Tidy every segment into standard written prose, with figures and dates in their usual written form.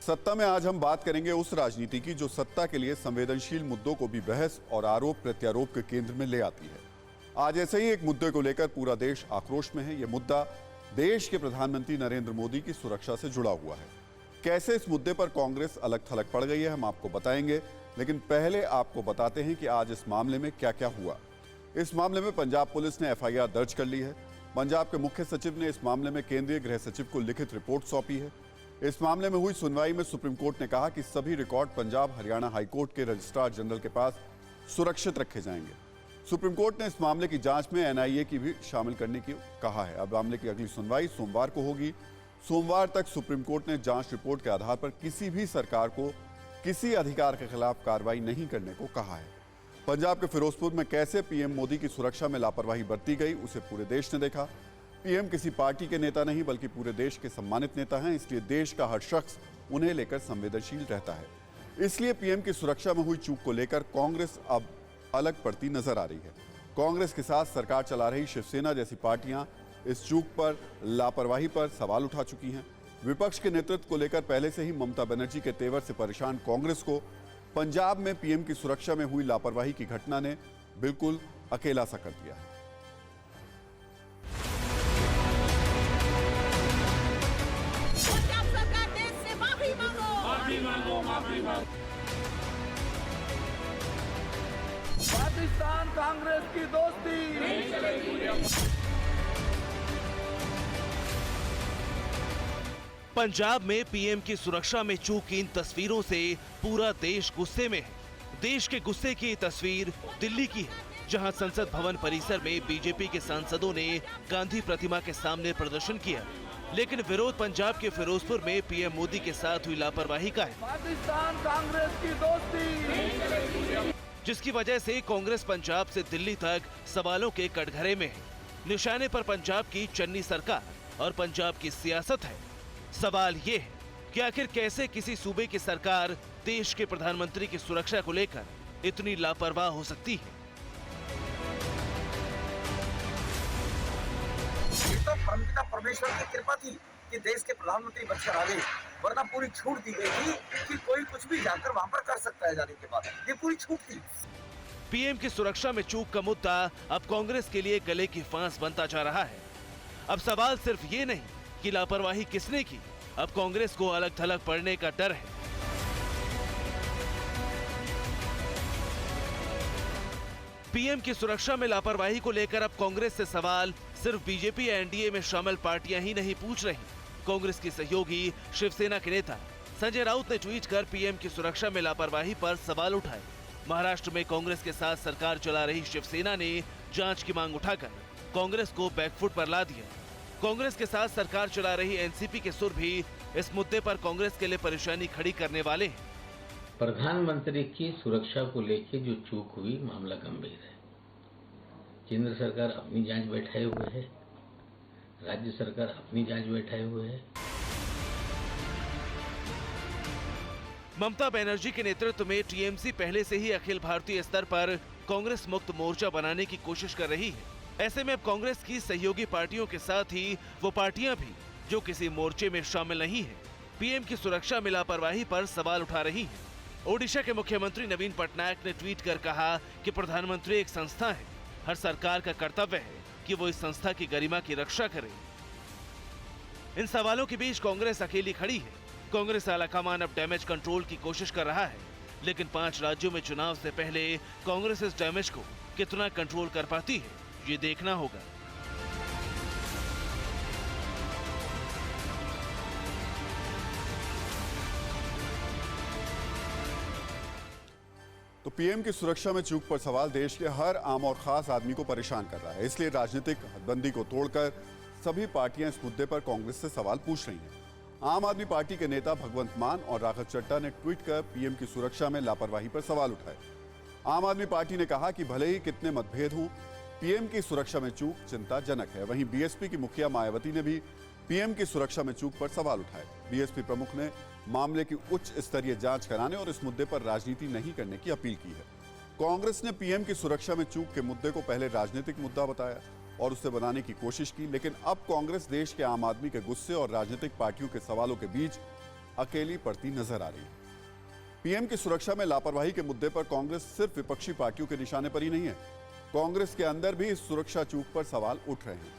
सत्ता में आज हम बात करेंगे उस राजनीति की जो सत्ता के लिए संवेदनशील मुद्दों को भी बहस और आरोप प्रत्यारोप के केंद्र में ले आती है। आज ऐसे ही एक मुद्दे को लेकर पूरा देश आक्रोश में है। यह मुद्दा देश के प्रधानमंत्री नरेंद्र मोदी की सुरक्षा से जुड़ा हुआ है। कैसे इस मुद्दे पर कांग्रेस अलग थलग पड़ गई है हम आपको बताएंगे, लेकिन पहले आपको बताते हैं कि आज इस मामले में क्या क्या हुआ। इस मामले में पंजाब पुलिस ने एफआईआर दर्ज कर ली है। पंजाब के मुख्य सचिव ने इस मामले में केंद्रीय गृह सचिव को लिखित रिपोर्ट सौंपी है। इस मामले में हुई सुनवाई में सुप्रीम कोर्ट ने कहा कि सभी रिकॉर्ड पंजाब हरियाणा हाईकोर्ट के रजिस्ट्रार जनरल के पास सुरक्षित रखे जाएंगे। सुप्रीम कोर्ट ने इस मामले की जांच में एनआईए की भी शामिल करने की कहा है। अब मामले की अगली सुनवाई सोमवार को होगी। सोमवार तक सुप्रीम कोर्ट ने जांच रिपोर्ट के आधार पर किसी भी सरकार को किसी अधिकार के खिलाफ कार्रवाई नहीं करने को कहा है। पंजाब के फिरोजपुर में कैसे पीएम मोदी की सुरक्षा में लापरवाही बरती गई उसे पूरे देश ने देखा। पीएम किसी पार्टी के नेता नहीं बल्कि पूरे देश के सम्मानित नेता हैं, इसलिए देश का हर शख्स उन्हें लेकर संवेदनशील रहता है। इसलिए पीएम की सुरक्षा में हुई चूक को लेकर कांग्रेस अब अलग पड़ती नजर आ रही है। कांग्रेस के साथ सरकार चला रही शिवसेना जैसी पार्टियां इस चूक पर, लापरवाही पर सवाल उठा चुकी हैं। विपक्ष के नेतृत्व को लेकर पहले से ही ममता बनर्जी के तेवर से परेशान कांग्रेस को पंजाब में पीएम की सुरक्षा में हुई लापरवाही की घटना ने बिल्कुल अकेला सा कर दिया है। पाकिस्तान कांग्रेस की दोस्ती नहीं चलेगी। पंजाब में पीएम की सुरक्षा में चूक की इन तस्वीरों से पूरा देश गुस्से में है। देश के गुस्से की ये तस्वीर दिल्ली की है, जहां संसद भवन परिसर में बीजेपी के सांसदों ने गांधी प्रतिमा के सामने प्रदर्शन किया, लेकिन विरोध पंजाब के फिरोजपुर में पीएम मोदी के साथ हुई लापरवाही का है। पाकिस्तान कांग्रेस की दोस्ती, जिसकी वजह से कांग्रेस पंजाब से दिल्ली तक सवालों के कटघरे में है। निशाने पर पंजाब की चन्नी सरकार और पंजाब की सियासत है। सवाल ये है कि आखिर कैसे किसी सूबे की सरकार देश के प्रधानमंत्री की सुरक्षा को लेकर इतनी लापरवाह हो सकती है। ये तो परमपिता परमेश्वर की कृपा थी कि देश के प्रधानमंत्री बनकर आ गए, वरना पूरी छूट दी गई थी कि कोई कुछ भी जाकर वहां पर कर सकता है। जाने के बाद ये पूरी छूट थी। पीएम की सुरक्षा में चूक का मुद्दा अब कांग्रेस के लिए गले की फांस बनता जा रहा है। अब सवाल सिर्फ ये नहीं कि लापरवाही किसने की, अब कांग्रेस को अलग थलग पड़ने का डर है। पीएम की सुरक्षा में लापरवाही को लेकर अब कांग्रेस से सवाल सिर्फ बीजेपी या एनडीए में शामिल पार्टियां ही नहीं पूछ रही। कांग्रेस की सहयोगी शिवसेना के नेता संजय राउत ने ट्वीट कर पीएम की सुरक्षा में लापरवाही पर सवाल उठाए। महाराष्ट्र में कांग्रेस के साथ सरकार चला रही शिवसेना ने जांच की मांग उठाकर कांग्रेस को बैकफुट पर ला दिया। कांग्रेस के साथ सरकार चला रही एनसीपी के सुर भी इस मुद्दे पर कांग्रेस के लिए परेशानी खड़ी करने वाले हैं। प्रधानमंत्री की सुरक्षा को लेकर जो चूक हुई, मामला गंभीर है। केंद्र सरकार अपनी जांच बैठाए हुए है, राज्य सरकार अपनी जांच बैठाए हुए है। ममता बनर्जी के नेतृत्व में टीएमसी पहले से ही अखिल भारतीय स्तर पर कांग्रेस मुक्त मोर्चा बनाने की कोशिश कर रही है। ऐसे में अब कांग्रेस की सहयोगी पार्टियों के साथ ही वो पार्टियां भी जो किसी मोर्चे में शामिल नहीं है, पीएम की सुरक्षा में लापरवाही पर सवाल उठा रही हैं। ओडिशा के मुख्यमंत्री नवीन पटनायक ने ट्वीट कर कहा कि प्रधानमंत्री एक संस्था है, हर सरकार का कर्तव्य है कि वो इस संस्था की गरिमा की रक्षा करे। इन सवालों के बीच कांग्रेस अकेली खड़ी है। कांग्रेस आलाकमान अब डैमेज कंट्रोल की कोशिश कर रहा है, लेकिन 5 राज्यों में चुनाव से पहले कांग्रेस इस डैमेज को कितना कंट्रोल कर पाती है, ये देखना होगा। तो पीएम की सुरक्षा में चूक पर सवाल देश के हर आम और खास आदमी को परेशान कर रहा है। इसलिए राजनीतिक हदबंदी को तोड़कर सभी पार्टियां इस मुद्दे पर कांग्रेस से सवाल पूछ रही हैं। आम आदमी पार्टी के नेता भगवंत मान और राघव चड्ढा ने ट्वीट कर पीएम की सुरक्षा में लापरवाही पर सवाल उठाए। आम आदमी पार्टी ने कहा कि भले ही कितने मतभेद हों, पीएम की सुरक्षा में चूक चिंताजनक है। वहीं बीएसपी की मुखिया मायावती ने भी पीएम की सुरक्षा में चूक पर सवाल उठाए। बीएसपी प्रमुख ने मामले की उच्च स्तरीय जांच कराने और इस मुद्दे पर राजनीति नहीं करने की अपील की है। कांग्रेस ने पीएम की सुरक्षा में चूक के मुद्दे को पहले राजनीतिक मुद्दा बताया और उसे बनाने की कोशिश की, लेकिन अब कांग्रेस देश के आम आदमी के गुस्से और राजनीतिक पार्टियों के सवालों के बीच अकेली पड़ती नजर आ रही है। पीएम की सुरक्षा में लापरवाही के मुद्दे पर कांग्रेस सिर्फ विपक्षी पार्टियों के निशाने पर ही नहीं है, कांग्रेस के अंदर भी इस सुरक्षा चूक पर सवाल उठ रहे हैं।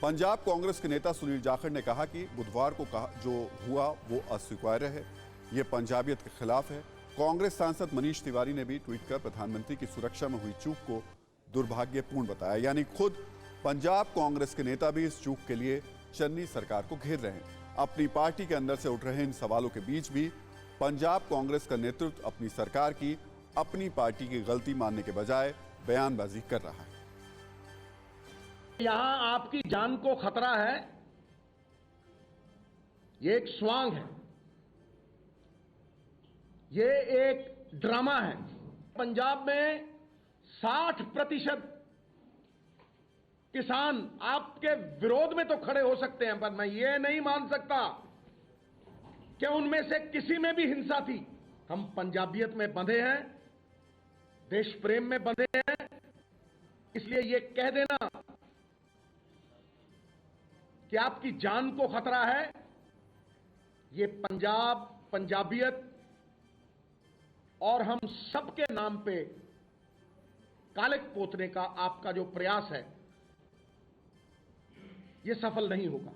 पंजाब कांग्रेस के नेता सुनील जाखड़ ने कहा कि बुधवार को जो हुआ वो अस्वीकार्य है, ये पंजाबियत के खिलाफ है। कांग्रेस सांसद मनीष तिवारी ने भी ट्वीट कर प्रधानमंत्री की सुरक्षा में हुई चूक को दुर्भाग्यपूर्ण बताया। यानी खुद पंजाब कांग्रेस के नेता भी इस चूक के लिए चन्नी सरकार को घेर रहे हैं। अपनी पार्टी के अंदर से उठ रहे इन सवालों के बीच भी पंजाब कांग्रेस का नेतृत्व अपनी सरकार की, अपनी पार्टी की गलती मानने के बजाय बयानबाजी कर रहा है। यहां आपकी जान को खतरा है, ये एक स्वांग है, ये एक ड्रामा है। पंजाब में 60% किसान आपके विरोध में तो खड़े हो सकते हैं, पर मैं ये नहीं मान सकता कि उनमें से किसी में भी हिंसा थी। हम पंजाबियत में बंधे हैं, देश प्रेम में बंधे हैं, इसलिए ये कह देना कि आपकी जान को खतरा है, ये पंजाब, पंजाबियत और हम सबके नाम पे कालिक पोतने का आपका जो प्रयास है, ये सफल नहीं होगा।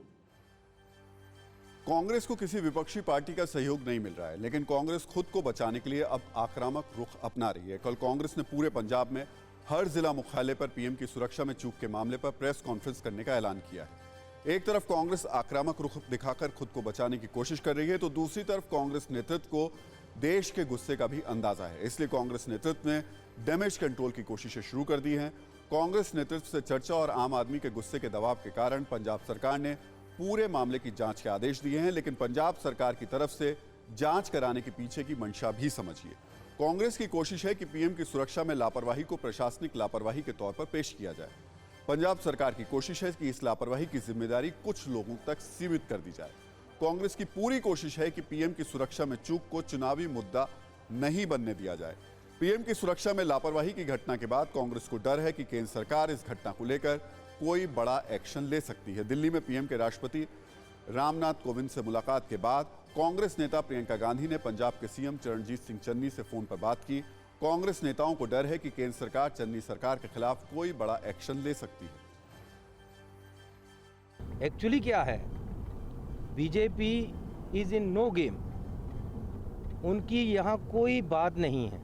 कांग्रेस को किसी विपक्षी पार्टी का सहयोग नहीं मिल रहा है, लेकिन कांग्रेस खुद को बचाने के लिए अब आक्रामक रुख अपना रही है। कल कांग्रेस ने पूरे पंजाब में हर जिला मुख्यालय पर पीएम की सुरक्षा में चूक के मामले पर प्रेस कॉन्फ्रेंस करने का ऐलान किया है। एक तरफ कांग्रेस आक्रामक रुख दिखाकर खुद को बचाने की कोशिश कर रही है, तो दूसरी तरफ कांग्रेस नेतृत्व को देश के गुस्से का भी अंदाजा है। इसलिए कांग्रेस नेतृत्व ने डैमेज कंट्रोल की कोशिशें शुरू कर दी हैं। कांग्रेस नेतृत्व से चर्चा और आम आदमी के गुस्से के दबाव के कारण पंजाब सरकार ने पूरे मामले की जांच के आदेश दिए हैं, लेकिन पंजाब सरकार की तरफ से जांच कराने के पीछे की मंशा भी समझिए। कांग्रेस की कोशिश है कि पीएम की सुरक्षा में लापरवाही को प्रशासनिक लापरवाही के तौर पर पेश किया जाए। पंजाब सरकार की कोशिश है कि इस लापरवाही की जिम्मेदारी कुछ लोगों तक सीमित कर दी जाए। कांग्रेस की पूरी कोशिश है कि पीएम की सुरक्षा में चूक को चुनावी मुद्दा नहीं बनने दिया जाए। पीएम की सुरक्षा में लापरवाही की घटना के बाद कांग्रेस को डर है कि केंद्र सरकार इस घटना को लेकर कोई बड़ा एक्शन ले सकती है। दिल्ली में पीएम के राष्ट्रपति रामनाथ कोविंद से मुलाकात के बाद कांग्रेस नेता प्रियंका गांधी ने पंजाब के सीएम चरणजीत सिंह चन्नी से फोन पर बात की। कांग्रेस नेताओं को डर है कि केंद्र सरकार चन्नी सरकार के खिलाफ कोई बड़ा एक्शन ले सकती है। एक्चुअली क्या है, BJP is in no game. उनकी यहाँ कोई बात नहीं है।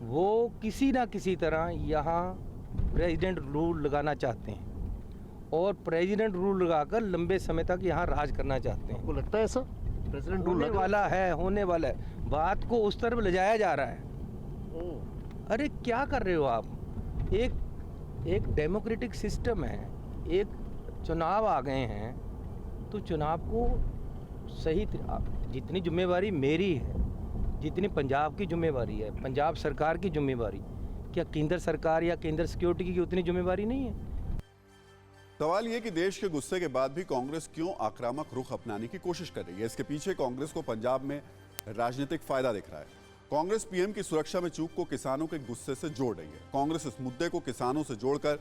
वो किसी ना किसी तरह यहाँ प्रेसिडेंट रूल लगाना चाहते हैं और प्रेसिडेंट रूल लगाकर लंबे समय तक यहाँ राज करना चाहते हैं। आपको लगता है ऐसा? प्रेसिडेंट रूल होने वाला है, होने वाला है। बात को उस तरफ ले जाया जा रहा है। अरे क्या कर रहे हो आप? एक डेमोक्रेटिक सिस्टम है, एक चुनाव आ गए हैं, तो चुनाव को सही जितनी जिम्मेवारी मेरी है, जितनी पंजाब की जिम्मेवारी है, पंजाब सरकार की जिम्मेवारी, क्या केंद्र सरकार या केंद्र सिक्योरिटी की उतनी जिम्मेवारी नहीं है? सवाल ये कि देश के गुस्से के बाद भी कांग्रेस क्यों आक्रामक रुख अपनाने की कोशिश कर रही है। इसके पीछे कांग्रेस को पंजाब में राजनीतिक फायदा दिख रहा है। कांग्रेस पीएम की सुरक्षा में चूक को किसानों के गुस्से से जोड़ रही है। कांग्रेस इस मुद्दे को किसानों से जोड़कर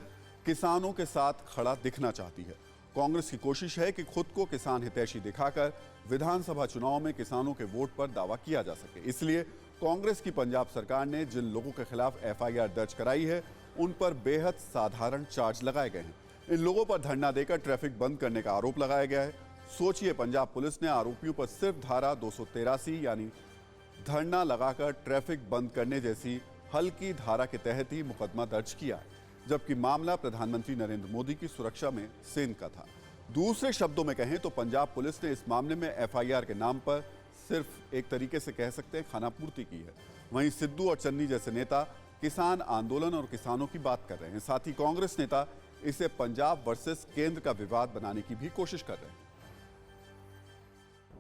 किसानों के साथ खड़ा दिखना चाहती है। कांग्रेस की कोशिश है कि खुद को किसान हितैषी दिखाकर विधानसभा चुनाव में किसानों के वोट पर दावा किया जा सके। इसलिए कांग्रेस की पंजाब सरकार ने जिन लोगों के खिलाफ एफआईआर दर्ज कराई है, उन पर बेहद साधारण चार्ज लगाए गए हैं। इन लोगों पर धरना देकर ट्रैफिक बंद करने का आरोप लगाया गया है। सोचिए, पंजाब पुलिस ने आरोपियों पर सिर्फ धारा 283 यानी धरना लगाकर ट्रैफिक बंद करने जैसी हल्की धारा के तहत ही मुकदमा दर्ज किया है, जबकि मामला प्रधानमंत्री नरेंद्र मोदी की सुरक्षा में सेंध का था। दूसरे शब्दों में कहें तो पंजाब पुलिस ने इस मामले में एफआईआर के नाम पर सिर्फ एक तरीके से कह सकते हैं खानापूर्ति की है। वहीं सिद्धू और चन्नी जैसे नेता किसान आंदोलन और किसानों की बात कर रहे हैं। साथ ही कांग्रेस नेता इसे पंजाब वर्सेस केंद्र का विवाद बनाने की भी कोशिश कर रहे हैं।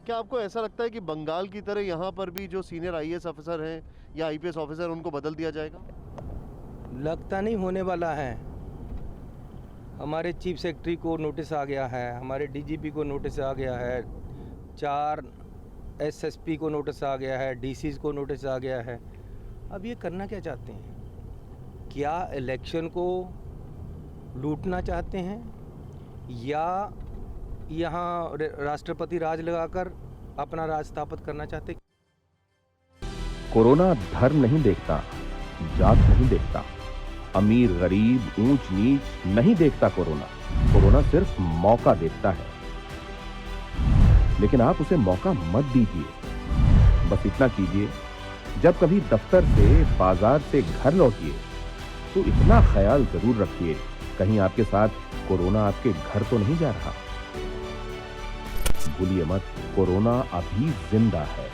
क्या आपको ऐसा लगता है कि बंगाल की तरह यहाँ पर भी जो सीनियर आईएएस ऑफिसर हैं या आईपीएस ऑफिसर, उनको बदल दिया जाएगा? लगता नहीं होने वाला है। हमारे चीफ सेक्रेटरी को नोटिस आ गया है, हमारे डीजीपी को नोटिस आ गया है, 4 एसएसपी को नोटिस आ गया है, डीसीज को नोटिस आ गया है। अब ये करना क्या चाहते हैं? क्या इलेक्शन को लूटना चाहते हैं या यहाँ राष्ट्रपति राज लगाकर अपना राज स्थापित करना चाहते। कोरोना धर्म नहीं देखता, जात नहीं देखता, अमीर गरीब ऊंच नीच नहीं देखता। कोरोना सिर्फ मौका देखता है, लेकिन आप उसे मौका मत दीजिए। बस इतना कीजिए, जब कभी दफ्तर से बाजार से घर लौटिए तो इतना ख्याल जरूर रखिए कहीं आपके साथ कोरोना आपके घर तो नहीं जा रहा। भूलिए मत, कोरोना अभी जिंदा है।